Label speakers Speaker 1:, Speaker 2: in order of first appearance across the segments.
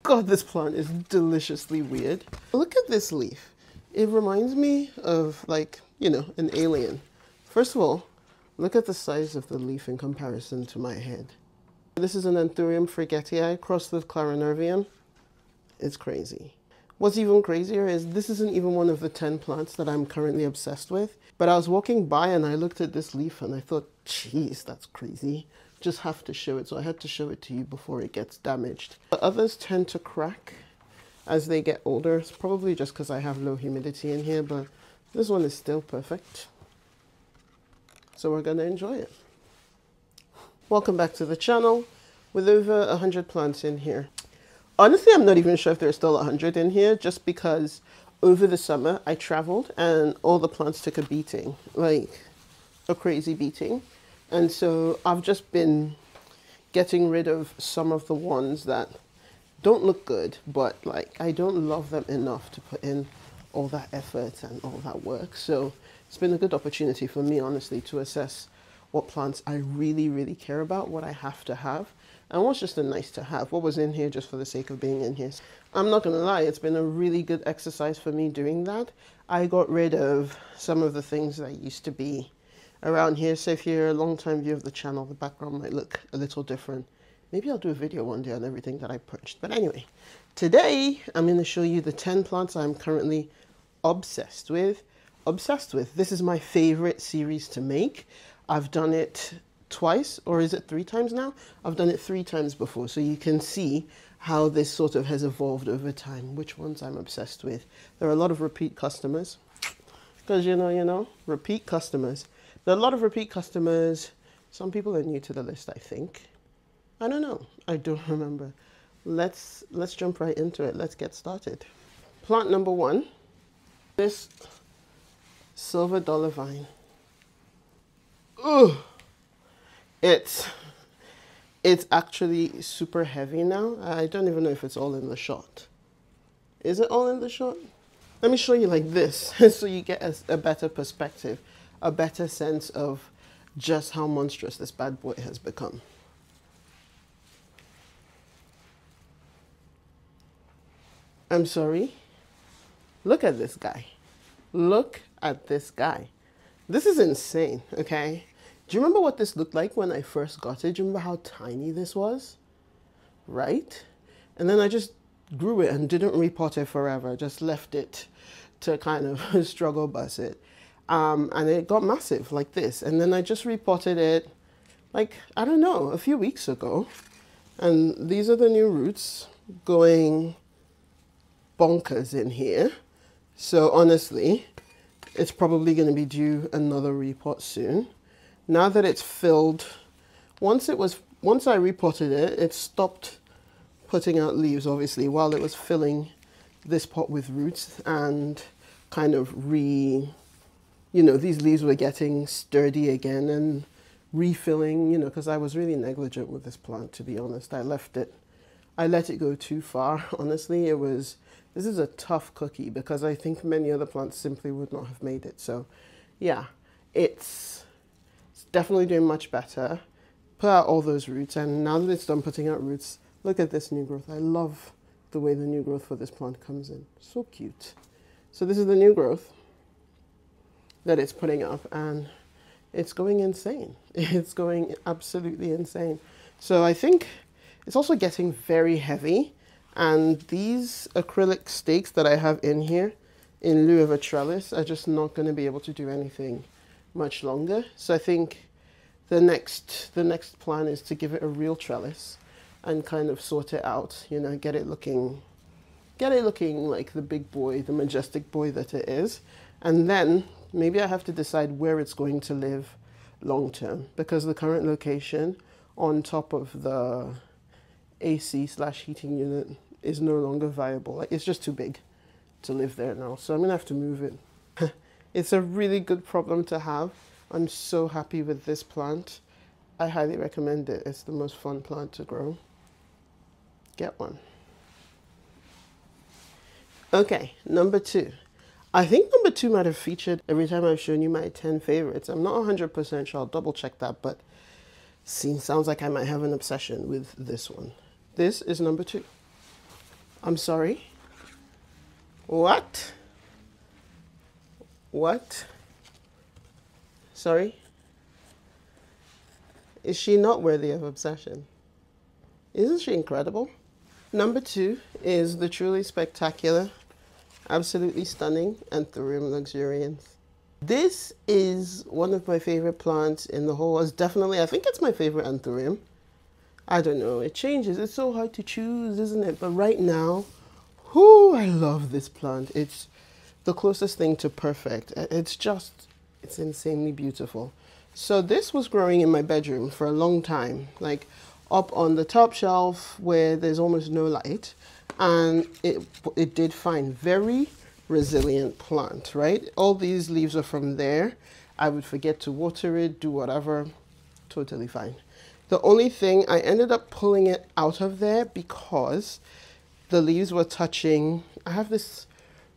Speaker 1: God, this plant is deliciously weird. Look at this leaf. It reminds me of, like, you know, an alien. First of all, look at the size of the leaf in comparison to my head. This is an Anthurium Friedrichsthalii crossed with Clarinervium. It's crazy. What's even crazier is this isn't even one of the 10 plants that I'm currently obsessed with. But I was walking by and I looked at this leaf and I thought, geez, that's crazy. Just have to show it. So I had to show it to you before it gets damaged. The others tend to crack as they get older. It's probably just because I have low humidity in here, but this one is still perfect. So we're gonna enjoy it. Welcome back to the channel with over 100 plants in here. Honestly, I'm not even sure if there's still 100 in here, just because over the summer I traveled and all the plants took a beating, like a crazy beating. And so I've just been getting rid of some of the ones that don't look good, but like I don't love them enough to put in all that effort and all that work. So it's been a good opportunity for me, honestly, to assess what plants I really, really care about, what I have to have, and what's just a nice to have, what was in here just for the sake of being in here. I'm not gonna lie, it's been a really good exercise for me doing that. I got rid of some of the things that used to be around here. So if you're a long time viewer of the channel, the background might look a little different. Maybe I'll do a video one day on everything that I purchased. But anyway, today I'm going to show you the 10 plants I'm currently obsessed with. This is my favorite series to make. I've done it twice, or is it 3 times now? I've done it 3 times before, so you can see how this sort of has evolved over time, which ones I'm obsessed with. There are a lot of repeat customers, because you know, repeat customers. There are a lot of repeat customers. Some people are new to the list, I think. I don't know. I don't remember. Let's jump right into it. Let's get started. Plant number 1, this silver dollar vine. Ugh. It's actually super heavy now. I don't even know if it's all in the shot. Is it all in the shot? Let me show you like this so you get a better perspective, a better sense of just how monstrous this bad boy has become. I'm sorry. Look at this guy. Look at this guy. This is insane, okay? Do you remember what this looked like when I first got it? Do you remember how tiny this was? Right? And then I just grew it and didn't repot it forever. Just left it to kind of struggle bus it. And it got massive like this. And then I just repotted it like, I don't know, a few weeks ago. And these are the new roots going bonkers in here. So honestly, it's probably going to be due another repot soon. Now that it's filled, once I repotted it, it stopped putting out leaves, obviously, while it was filling this pot with roots and kind of you know, these leaves were getting sturdy again and refilling, you know, because I was really negligent with this plant, to be honest. I let it go too far, honestly. This is a tough cookie because I think many other plants simply would not have made it. So yeah, it's definitely doing much better. Put out all those roots, and now that it's done putting out roots, look at this new growth. I love the way the new growth for this plant comes in. So cute. So this is the new growth that it's putting up, and it's going insane. It's going absolutely insane. So I think it's also getting very heavy, and these acrylic stakes that I have in here in lieu of a trellis are just not going to be able to do anything much longer. So I think the next plan is to give it a real trellis and kind of sort it out, you know, get it looking like the big boy, the majestic boy that it is. And then maybe I have to decide where it's going to live long term, because the current location on top of the AC/heating unit is no longer viable. Like, it's just too big to live there now. So I'm gonna have to move it. It's a really good problem to have. I'm so happy with this plant. I highly recommend it. It's the most fun plant to grow. Get one. Okay, number 2. I think number 2 might have featured every time I've shown you my 10 favorites. I'm not 100% sure. I'll double check that, but sounds like I might have an obsession with this one. This is number 2. I'm sorry. What? What? Sorry? Is she not worthy of obsession? Isn't she incredible? Number 2 is the truly spectacular, absolutely stunning Anthurium Luxurians. This is one of my favorite plants in the whole world. Definitely, I think it's my favorite Anthurium. I don't know, it changes. It's so hard to choose, isn't it? But right now, whoo, I love this plant. It's the closest thing to perfect. It's insanely beautiful. So this was growing in my bedroom for a long time, like up on the top shelf where there's almost no light. And it did fine. Very resilient plant, right? All these leaves are from there. I would forget to water it, do whatever, totally fine. The only thing, I ended up pulling it out of there because the leaves were touching. I have this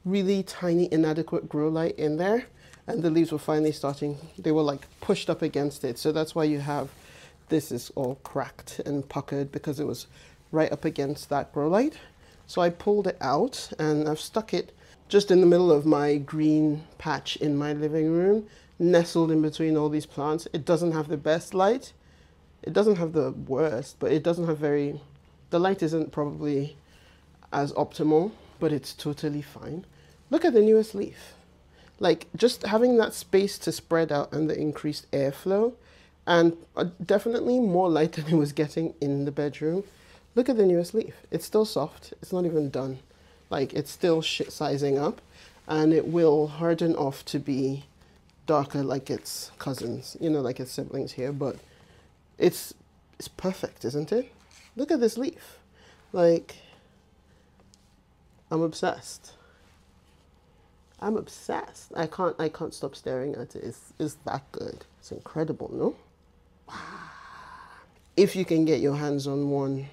Speaker 1: really tiny inadequate grow light in there, and the leaves were finally starting, they were like pushed up against it. So that's why you have, this is all cracked and puckered because it was right up against that grow light. So I pulled it out and I've stuck it just in the middle of my green patch in my living room, nestled in between all these plants. It doesn't have the best light. It doesn't have the worst, but it doesn't have the light isn't probably as optimal, but it's totally fine. Look at the newest leaf. Like just having that space to spread out and the increased airflow, and definitely more light than it was getting in the bedroom. Look at the newest leaf. It's still soft. It's not even done. Like it's still sizing up, and it will harden off to be darker like its cousins, you know, like its siblings here, but it's perfect, isn't it? Look at this leaf. Like, I'm obsessed. I'm obsessed. I can't stop staring at it. It's that good. It's incredible, no? Wow. If you can get your hands on one,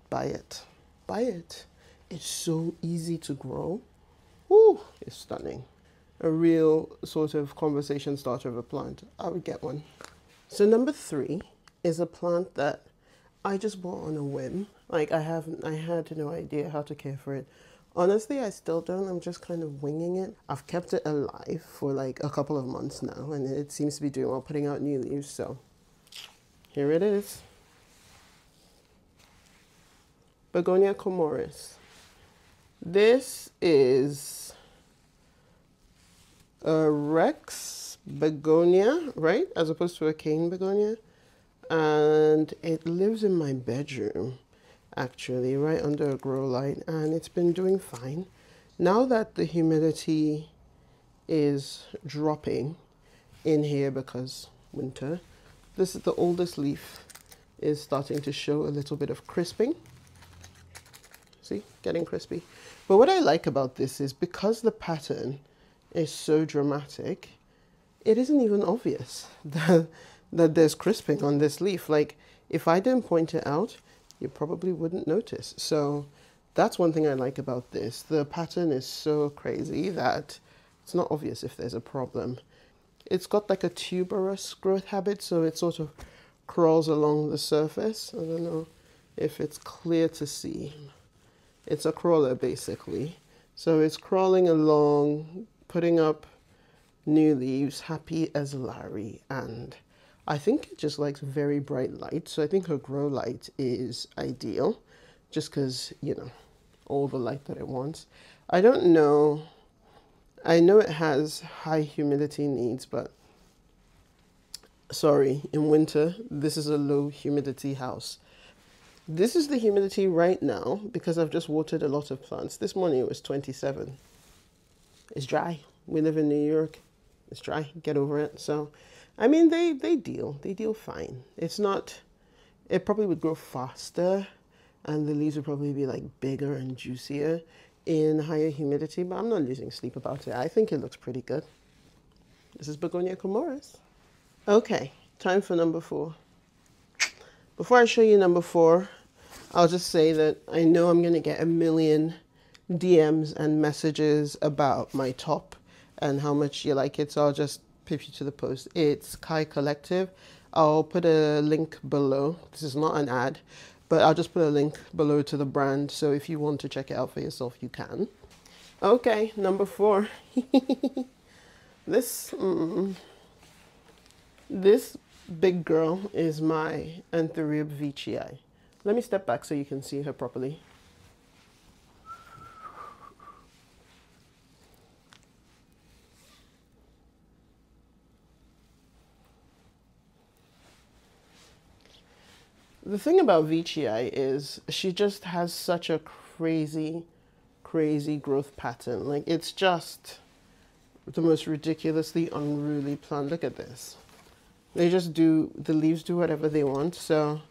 Speaker 1: buy it. Buy it. It's so easy to grow. Ooh, it's stunning. A real sort of conversation starter of a plant. I would get one. So number 3 is a plant that I just bought on a whim. Like I had no idea how to care for it. Honestly, I still don't. I'm just kind of winging it. I've kept it alive for like a couple of months now, and it seems to be doing well, putting out new leaves. So here it is. Begonia Comores. This is a Rex begonia, right? As opposed to a cane begonia. And it lives in my bedroom, actually, right under a grow light, and it's been doing fine. Now that the humidity is dropping in here because winter, this is the oldest leaf is starting to show a little bit of crisping. See, getting crispy. But what I like about this is because the pattern is so dramatic, it isn't even obvious that there's crisping on this leaf. Like if I didn't point it out, you probably wouldn't notice. So that's one thing I like about this. The pattern is so crazy that it's not obvious if there's a problem. It's got like a tuberous growth habit, so it sort of crawls along the surface. I don't know if it's clear to see. It's a crawler basically. So it's crawling along, putting up new leaves, happy as Larry, and I think it just likes very bright light. So I think her grow light is ideal just because, you know, all the light that it wants. I don't know. I know it has high humidity needs, but sorry, in winter, this is a low humidity house. This is the humidity right now because I've just watered a lot of plants. This morning it was 27. It's dry. We live in New York. It's dry. Get over it. So I mean, they deal fine. It's not, it probably would grow faster and the leaves would probably be like bigger and juicier in higher humidity, but I'm not losing sleep about it. I think it looks pretty good. This is Begonia Comores. Okay, time for number 4. Before I show you number 4, I'll just say that I know I'm gonna get a million DMs and messages about my top and how much you like it, so I'll just pip you to the post. It's Kai Collective. I'll put a link below. This is not an ad, But I'll just put a link below to the brand, so if you want to check it out for yourself, you can. Okay, number 4. This this big girl is my Anthurium Veitchii. Let me step back so you can see her properly. The thing about Veitchii is she just has such a crazy growth pattern. Like, it's just the most ridiculously unruly plant. Look at this. They just do, the leaves do whatever they want. So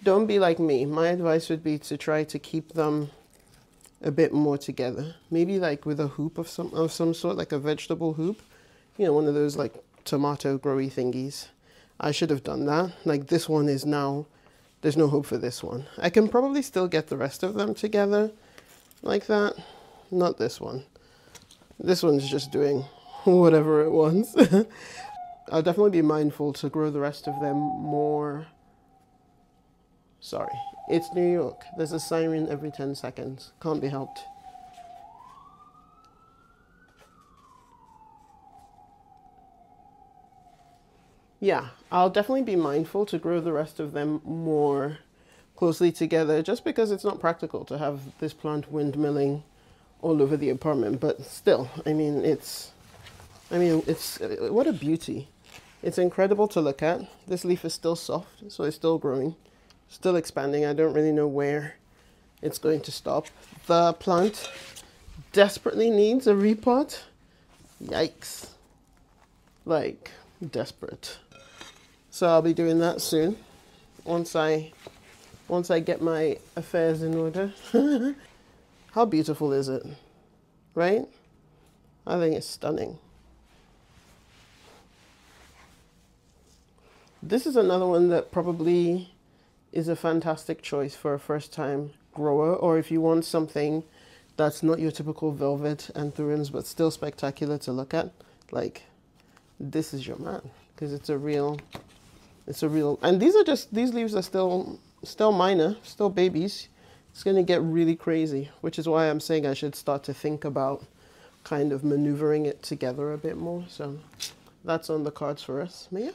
Speaker 1: don't be like me. My advice would be to try to keep them a bit more together. Maybe like with a hoop of some sort, like a vegetable hoop. You know, one of those like tomato growy thingies. I should have done that. Like, this one is now, there's no hope for this one. I can probably still get the rest of them together like that. Not this one. This one's just doing whatever it wants. I'll definitely be mindful to grow the rest of them more. Sorry, it's New York. There's a siren every 10 seconds. Can't be helped. Yeah, I'll definitely be mindful to grow the rest of them more closely together, just because it's not practical to have this plant windmilling all over the apartment. But still, I mean, it's what a beauty. It's incredible to look at. This leaf is still soft, so it's still growing, still expanding. I don't really know where it's going to stop. The plant desperately needs a repot. Yikes. Like, desperate. So I'll be doing that soon, once I get my affairs in order. How beautiful is it, right? I think it's stunning. This is another one that probably is a fantastic choice for a first-time grower, or if you want something that's not your typical velvet anthuriums but still spectacular to look at. Like, this is your man, because it's a real, and these leaves are still minor, still babies. It's going to get really crazy, which is why I'm saying I should start to think about kind of maneuvering it together a bit more. So that's on the cards for us. But yeah,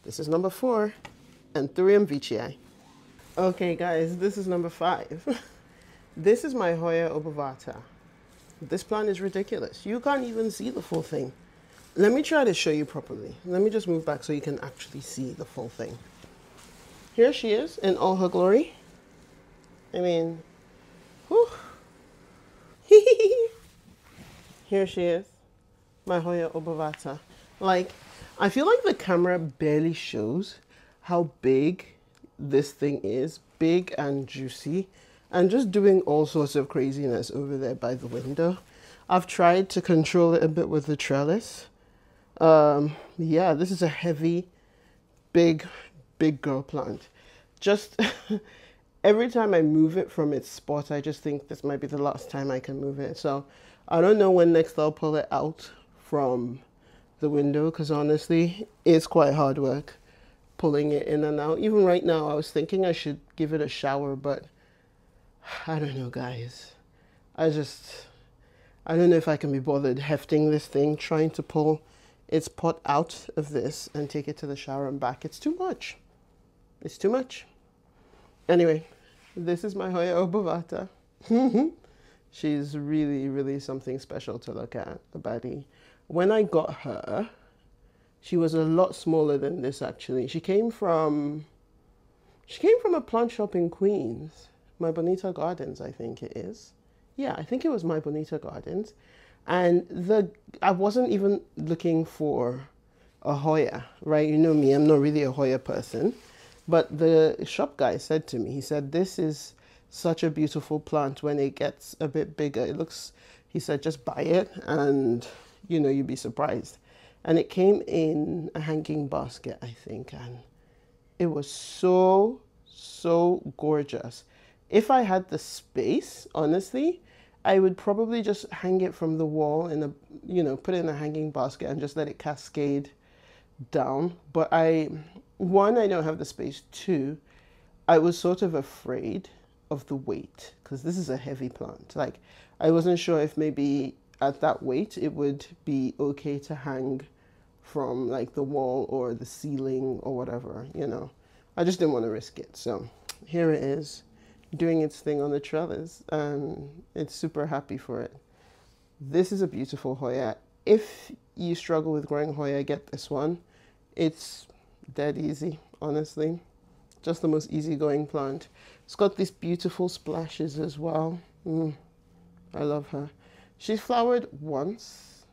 Speaker 1: this is number 4, Anthurium Veitchii. Okay guys, this is number 5. This is my Hoya Obovata. This plant is ridiculous. You can't even see the full thing. Let me try to show you properly. Let me just move back so you can actually see the full thing. Here she is in all her glory. I mean, whew. Here she is, my Hoya Obovata. Like, I feel like the camera barely shows how big this thing is. Big and juicy, and just doing all sorts of craziness over there by the window. I've tried to control it a bit with the trellis. Yeah, this is a heavy, big girl plant. Just every time I move it from its spot, I just think this might be the last time I can move it. So I don't know when next I'll pull it out from the window, because honestly, it's quite hard work pulling it in and out. Even right now, I was thinking I should give it a shower, but I don't know, guys. I don't know if I can be bothered hefting this thing, trying to pull its pot out of this and take it to the shower and back. It's too much. It's too much. Anyway, this is my Hoya Obovata. She's really something special to look at, a baddie. When I got her, she was a lot smaller than this actually. She came from a plant shop in Queens. My Bonita Gardens, I think it is. Yeah, I think it was My Bonita Gardens. And I wasn't even looking for a Hoya, right? You know me, I'm not really a Hoya person. But the shop guy said to me, he said, this is such a beautiful plant when it gets a bit bigger. It looks, he said, just buy it and, you know, you'd be surprised. And it came in a hanging basket, I think. And it was so gorgeous. If I had the space, honestly, I would probably just hang it from the wall in a, you know, put it in a hanging basket and just let it cascade down. But one, I don't have the space. 2, I was sort of afraid of the weight because this is a heavy plant. Like, I wasn't sure if maybe at that weight it would be okay to hang from like the wall or the ceiling or whatever, you know. I just didn't want to risk it. So here it is doing its thing on the trellis, and it's super happy for it. This is a beautiful Hoya. If you struggle with growing Hoya, get this one. It's dead easy, honestly. Just the most easygoing plant. It's got these beautiful splashes as well. I love her. She flowered once.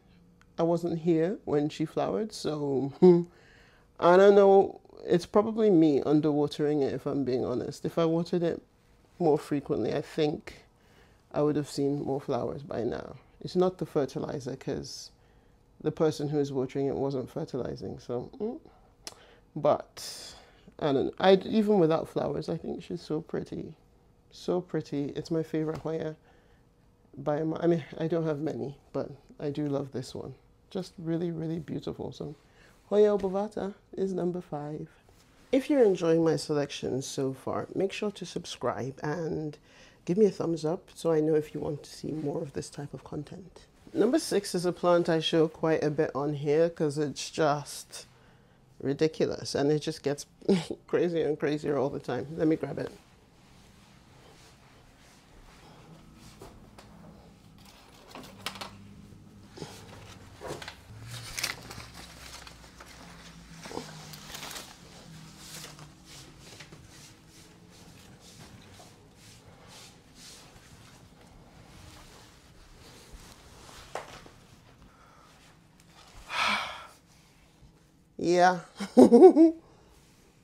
Speaker 1: I wasn't here when she flowered, so I don't know. It's probably me underwatering it, if I'm being honest. If I watered it more frequently, I think I would have seen more flowers by now. It's not the fertilizer, because the person who is watering it wasn't fertilizing. So, but I don't know. Even without flowers, I think she's so pretty. So pretty. It's my favorite Hoya. I mean, I don't have many, but I do love this one. Just really, really beautiful. So Hoya Obovata is number 5. If you're enjoying my selections so far, make sure to subscribe and give me a thumbs up so I know if you want to see more of this type of content. Number 6 is a plant I show quite a bit on here because it's just ridiculous and it just gets crazier and crazier all the time. Let me grab it. Yeah,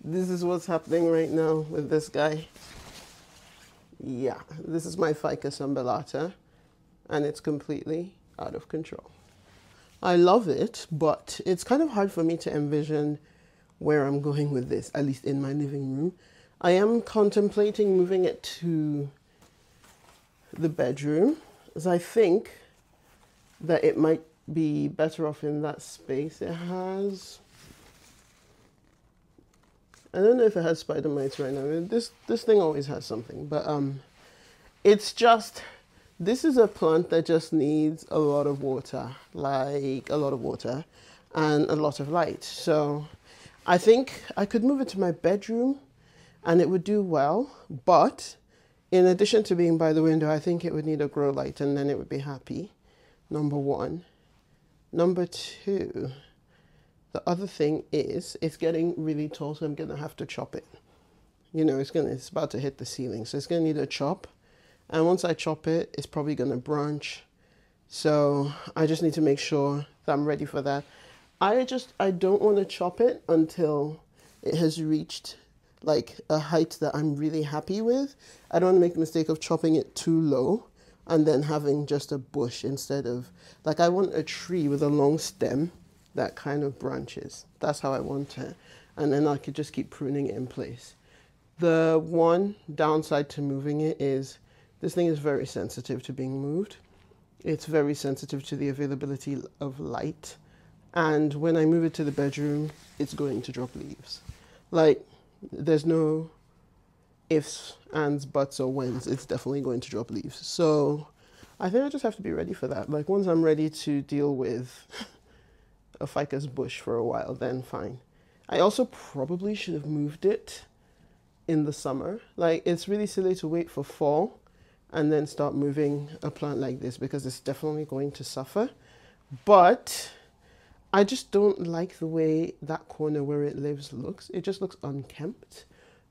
Speaker 1: this is what's happening right now with this guy. Yeah, this is my Ficus Umbellata, and it's completely out of control. I love it, but it's kind of hard for me to envision where I'm going with this, at least in my living room. I am contemplating moving it to the bedroom, as I think that it might be better off in that space. It has... I don't know if it has spider mites right now. This thing always has something, but it's just, this is a plant that just needs a lot of water, like a lot of water and a lot of light. So I think I could move it to my bedroom and it would do well, but in addition to being by the window, I think it would need a grow light and then it would be happy. Number 1. Number 2. The other thing is, it's getting really tall, so I'm going to have to chop it. You know, it's about to hit the ceiling, so it's going to need a chop. And once I chop it, it's probably going to branch. So I just need to make sure that I'm ready for that. I don't want to chop it until it has reached like a height that I'm really happy with. I don't want to make the mistake of chopping it too low and then having just a bush instead of, like, I want a tree with a long stem that kind of branches. That's how I want it. And then I could just keep pruning it in place. The one downside to moving it is this thing is very sensitive to being moved. It's very sensitive to the availability of light. And when I move it to the bedroom, it's going to drop leaves. Like, there's no ifs, ands, buts, or whens. It's definitely going to drop leaves. So I think I just have to be ready for that. Like, once I'm ready to deal with a ficus bush for a while, then fine. I also probably should have moved it in the summer. Like, it's really silly to wait for fall and then start moving a plant like this because it's definitely going to suffer. But I just don't like the way that corner where it lives looks. It just looks unkempt.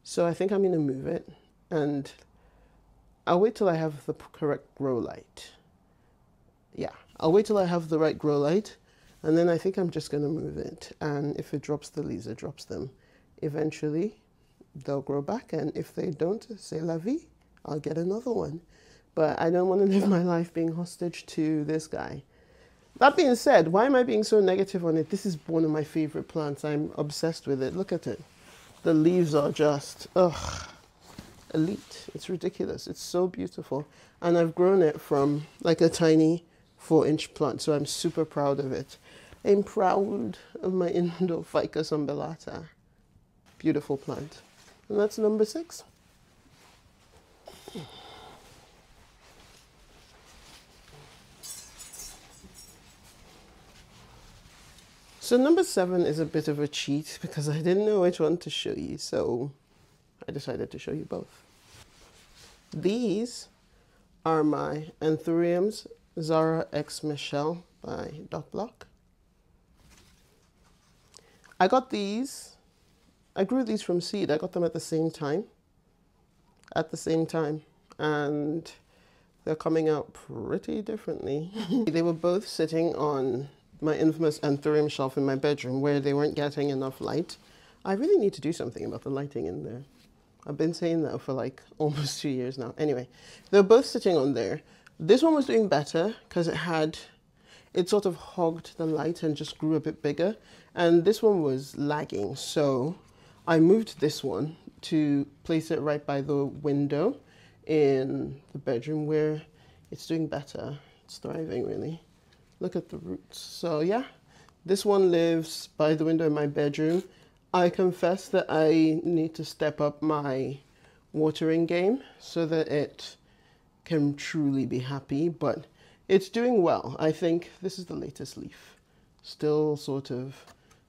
Speaker 1: So I think I'm going to move it, and I'll wait till I have the correct grow light. Yeah, I'll wait till I have the right grow light. And then I think I'm just going to move it. And if it drops the leaves, it drops them. Eventually, they'll grow back. And if they don't, c'est la vie, I'll get another one. But I don't want to live my life being hostage to this guy. That being said, why am I being so negative on it? This is one of my favorite plants. I'm obsessed with it. Look at it. The leaves are just, elite. It's ridiculous. It's so beautiful. And I've grown it from like a tiny 4-inch plant. So I'm super proud of it. I'm proud of my indoor Ficus Umbellata. Beautiful plant. And that's number 6. So number 7 is a bit of a cheat because I didn't know which one to show you, so I decided to show you both. These are my Anthuriums Zara X Michelle by Dot Block. I got these, I grew these from seed. I got them at the same time, and they're coming out pretty differently. They were both sitting on my infamous Anthurium shelf in my bedroom where they weren't getting enough light. I really need to do something about the lighting in there. I've been saying that for like almost 2 years now. Anyway, they're both sitting on there. This one was doing better because it sort of hogged the light and just grew a bit bigger. And this one was lagging. So I moved this one to place it right by the window in the bedroom where it's doing better. It's thriving really. Look at the roots. So yeah, this one lives by the window in my bedroom. I confess that I need to step up my watering game so that it can truly be happy, but it's doing well. I think this is the latest leaf. Still sort of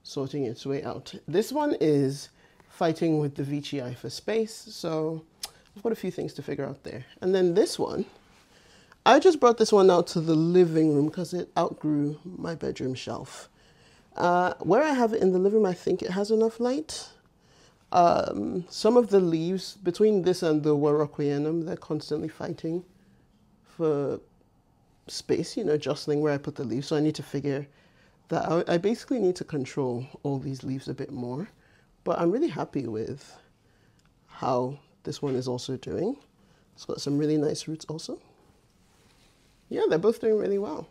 Speaker 1: sorting its way out. This one is fighting with the Veitchii for space, so I've got a few things to figure out there. And then this one, I just brought this one out to the living room because it outgrew my bedroom shelf. Where I have it in the living room, I think it has enough light. Some of the leaves, between this and the Warocqueanum, they're constantly fighting for space, you know, jostling where I put the leaves. So I need to figure that out. I basically need to control all these leaves a bit more. But I'm really happy with how this one is also doing. It's got some really nice roots also. Yeah, they're both doing really well.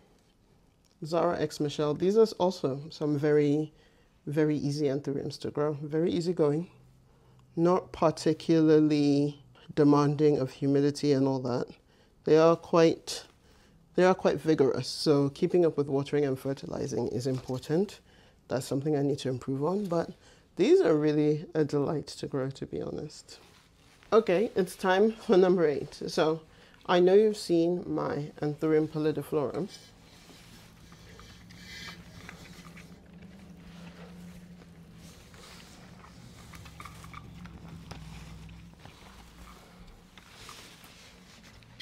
Speaker 1: Zara X Michelle. These are also some very, very easy Anthuriums to grow. Very easygoing. Not particularly demanding of humidity and all that. They are quite vigorous. So keeping up with watering and fertilizing is important. That's something I need to improve on. But these are really a delight to grow, to be honest. Okay, it's time for number 8. So I know you've seen my Anthurium pallidiflorum.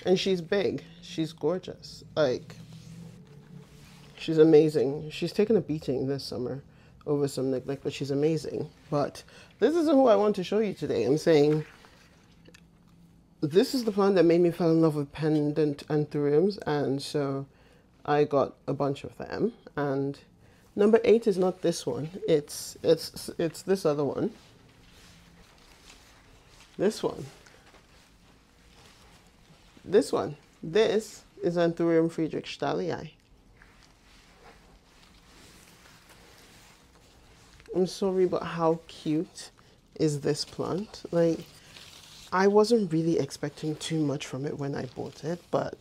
Speaker 1: And she's big. She's gorgeous. Like, she's amazing. She's taken a beating this summer over some neglect, but she's amazing. But this isn't who I want to show you today. I'm saying this is the plant that made me fall in love with pendant Anthuriums, and so I got a bunch of them. And number 8 is not this one. It's this other one. This one. This one. This is Anthurium Friedrichsthalii. I'm sorry, but how cute is this plant? Like, I wasn't really expecting too much from it when I bought it, but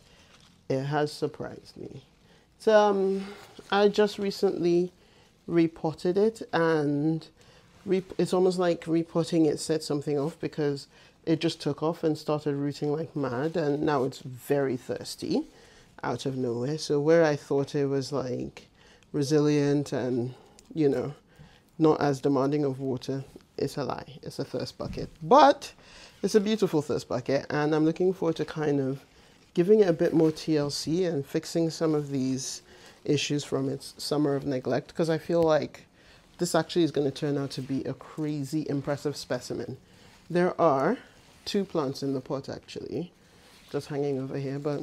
Speaker 1: it has surprised me. So, I just recently repotted it, and it's almost like repotting it set something off because it just took off and started rooting like mad, and now it's very thirsty out of nowhere. So where I thought it was like resilient and, you know, not as demanding of water, it's a lie. It's a thirst bucket. But it's a beautiful thirst bucket, and I'm looking forward to kind of giving it a bit more TLC and fixing some of these issues from its summer of neglect, because I feel like this actually is going to turn out to be a crazy impressive specimen. There are 2 plants in the pot actually, just hanging over here, but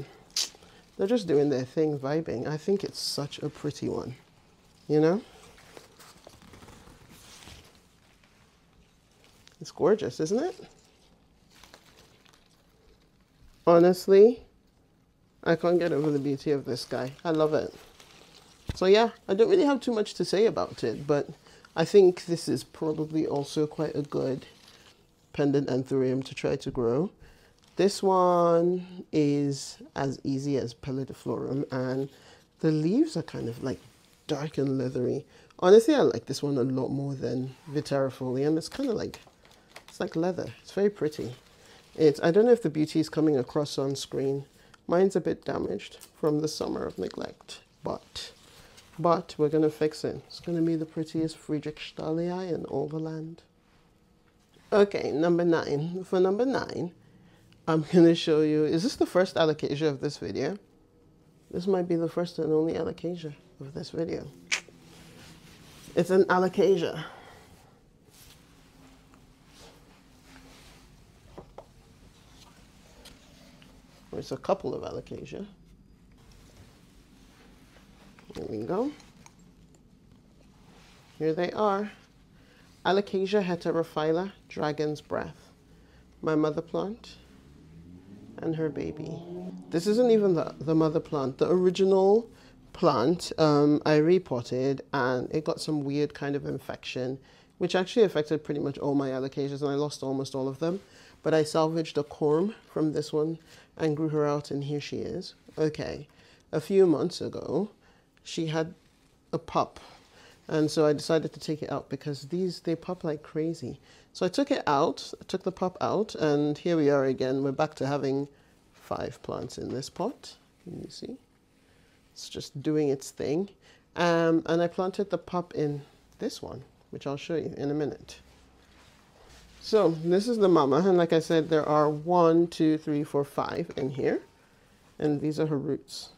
Speaker 1: they're just doing their thing, vibing. I think it's such a pretty one, you know? It's gorgeous, isn't it? Honestly, I can't get over the beauty of this guy. I love it. So yeah, I don't really have too much to say about it, but I think this is probably also quite a good pendant Anthurium to try to grow. This one is as easy as pallidiflorum, and the leaves are kind of like dark and leathery. Honestly, I like this one a lot more than Heterophylla. It's kind of like It's like leather. It's very pretty. I don't know if the beauty is coming across on screen. Mine's a bit damaged from the summer of neglect, but we're going to fix it. It's going to be the prettiest Friedrichsthalii in all the land. Okay, number 9. For number 9, I'm going to show you, is this the first Alocasia of this video? This might be the first and only Alocasia of this video. It's an Alocasia. It's a couple of Alocasia. There we go. Here they are. Alocasia Heterophylla, Dragon's Breath. My mother plant and her baby. This isn't even the mother plant. The original plant I repotted, and it got some weird kind of infection, which actually affected pretty much all my Alocasias, and I lost almost all of them. But I salvaged a corm from this one and grew her out, and here she is. Okay, a few months ago, she had a pup, and so I decided to take it out because they pop like crazy. So I took it out, I took the pup out, and here we are again. We're back to having 5 plants in this pot. Can you see? It's just doing its thing. And I planted the pup in this one, which I'll show you in a minute. So this is the mama, and like I said, there are 1, 2, 3, 4, 5 in here, and these are her roots.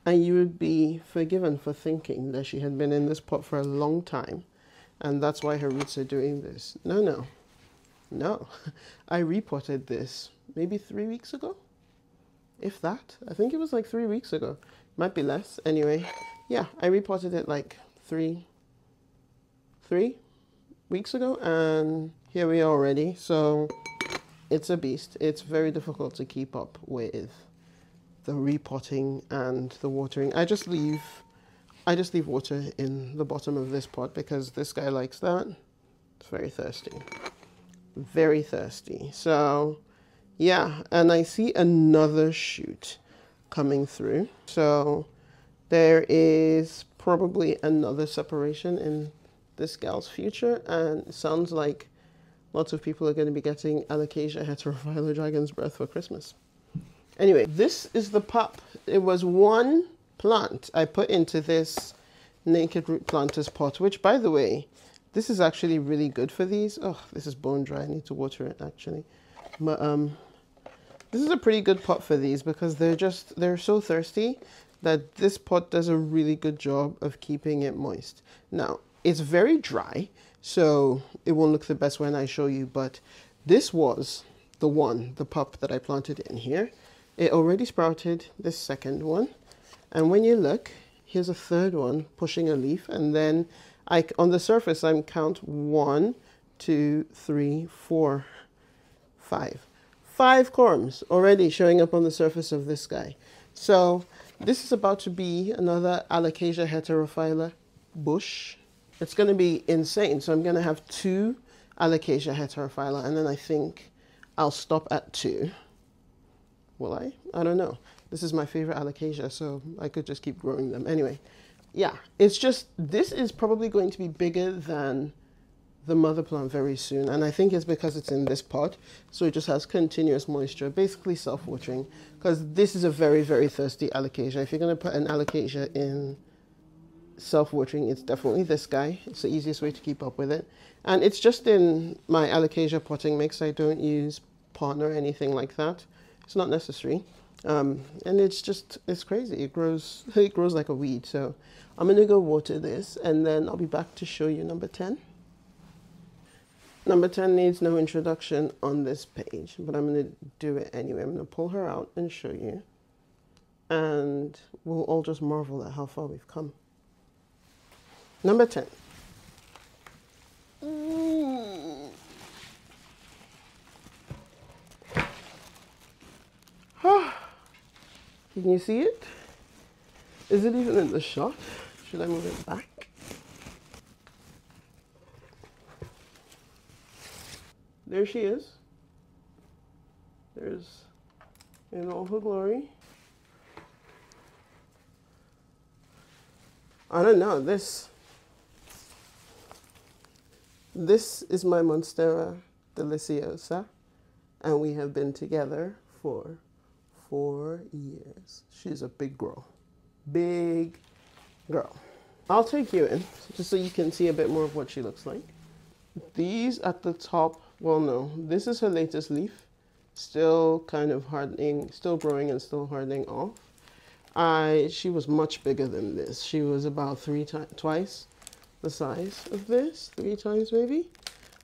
Speaker 1: And you would be forgiven for thinking that she had been in this pot for a long time, and that's why her roots are doing this. No. I repotted this maybe 3 weeks ago, if that. I think it was like 3 weeks ago. Might be less. Anyway, yeah, I repotted it like three weeks ago, and here we are already. So it's a beast. It's very difficult to keep up with the repotting and the watering. I just leave water in the bottom of this pot because this guy likes that. It's very thirsty. Very thirsty. So yeah, and I see another shoot coming through. So there is probably another separation in this gal's future, and it sounds like lots of people are going to be getting Alocasia Heterophylla Dragon's Breath for Christmas. Anyway, this is the pup. It was one plant I put into this naked root planters pot, which, by the way, this is actually really good for these. Oh, this is bone dry. I need to water it actually. But this is a pretty good pot for these because they're so thirsty that this pot does a really good job of keeping it moist. Now, it's very dry, so it won't look the best when I show you, but this was the pup that I planted in here. It already sprouted this second one, and when you look, here's a third one pushing a leaf, and then on the surface I count 1, 2, 3, 4, 5. 5 corms already showing up on the surface of this guy. So this is about to be another Alocasia Heterophylla bush. It's going to be insane. So I'm going to have 2 Alocasia Heterophylla, and then I think I'll stop at 2. Will I? I don't know. This is my favorite Alocasia, so I could just keep growing them. Anyway, yeah, it's just, this is probably going to be bigger than the mother plant very soon, and I think it's because it's in this pot, so it just has continuous moisture, basically self-watering, because this is a very, very thirsty Alocasia. If you're going to put an Alocasia in self-watering, it's definitely this guy. It's the easiest way to keep up with it, and it's just in my Alocasia potting mix. I don't use pond or anything like that. It's not necessary, and it's crazy. It grows like a weed. So I'm going to go water this, and then I'll be back to show you number 10. Number 10 needs no introduction on this page, but I'm going to do it anyway. I'm going to pull her out and show you, and we'll all just marvel at how far we've come. Number 10. Can you see it? Is it even in the shot? Should I move it back? There she is. There's in all her glory. I don't know, this This is my Monstera Deliciosa, and we have been together for 4 years. She's a big girl. Big girl. I'll take you in, just so you can see a bit more of what she looks like. These at the top, well, no, this is her latest leaf. Still kind of hardening, still growing and still hardening off. She was much bigger than this. She was about twice the size of this, 3 times maybe.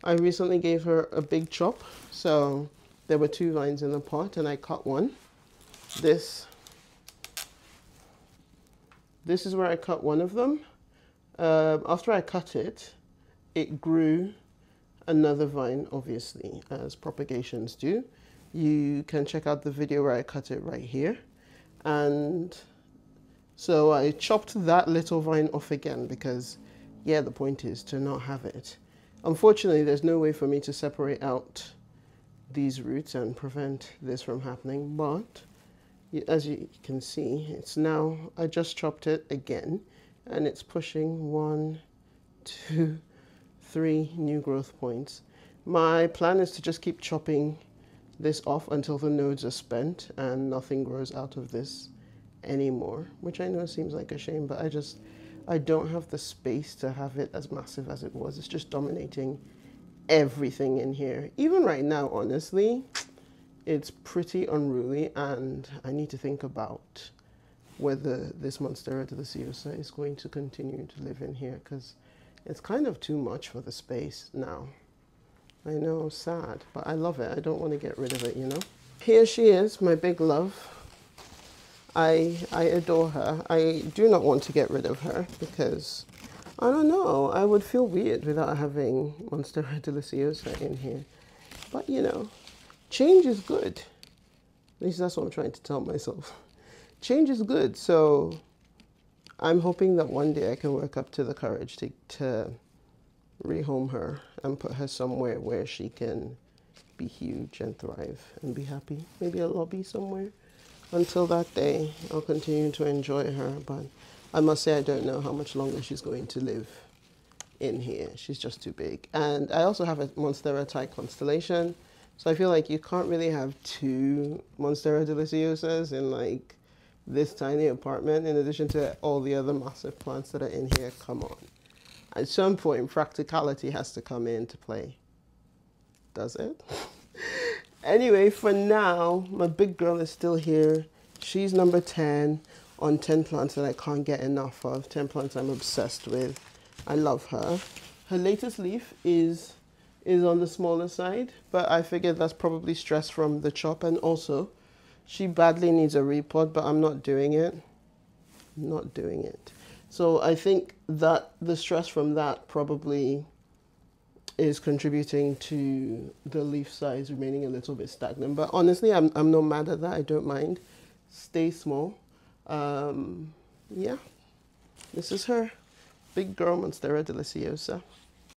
Speaker 1: I recently gave her a big chop, so there were 2 vines in the pot and I cut one. This is where I cut one of them. After I cut it, it grew another vine, obviously, as propagations do. You can check out the video where I cut it right here. And so I chopped that little vine off again because, yeah, the point is to not have it. Unfortunately, there's no way for me to separate out these roots and prevent this from happening, but as you can see, it's now, I just chopped it again, and it's pushing 1, 2, 3 new growth points. My plan is to just keep chopping this off until the nodes are spent and nothing grows out of this anymore, which I know seems like a shame, but I don't have the space to have it as massive as it was. It's just dominating everything in here. Even right now, honestly, it's pretty unruly, and I need to think about whether this Monstera Deliciosa is going to continue to live in here, because it's kind of too much for the space now. I know, sad, but I love it. I don't want to get rid of it, you know? Here she is, my big love. I adore her. I do not want to get rid of her because, I don't know, I would feel weird without having Monstera Deliciosa in here. But, you know, change is good. At least that's what I'm trying to tell myself. Change is good, so I'm hoping that one day I can work up to the courage to rehome her and put her somewhere where she can be huge and thrive and be happy. Maybe a lobby somewhere. Until that day, I'll continue to enjoy her, but I must say I don't know how much longer she's going to live in here. She's just too big. And I also have a Monstera type constellation, so I feel like you can't really have 2 Monstera Deliciosas in like this tiny apartment in addition to all the other massive plants that are in here. Come on. At some point, practicality has to come into play. Does it? Anyway, for now, my big girl is still here. She's number 10 on 10 plants that I can't get enough of. 10 plants I'm obsessed with. I love her. Her latest leaf is on the smaller side, but I figured that's probably stress from the chop, and also she badly needs a repot, but I'm not doing it. I'm not doing it. So I think that the stress from that probably is contributing to the leaf size remaining a little bit stagnant. But honestly, I'm not mad at that. I don't mind. Stay small. Yeah, this is her. Big girl Monstera Deliciosa.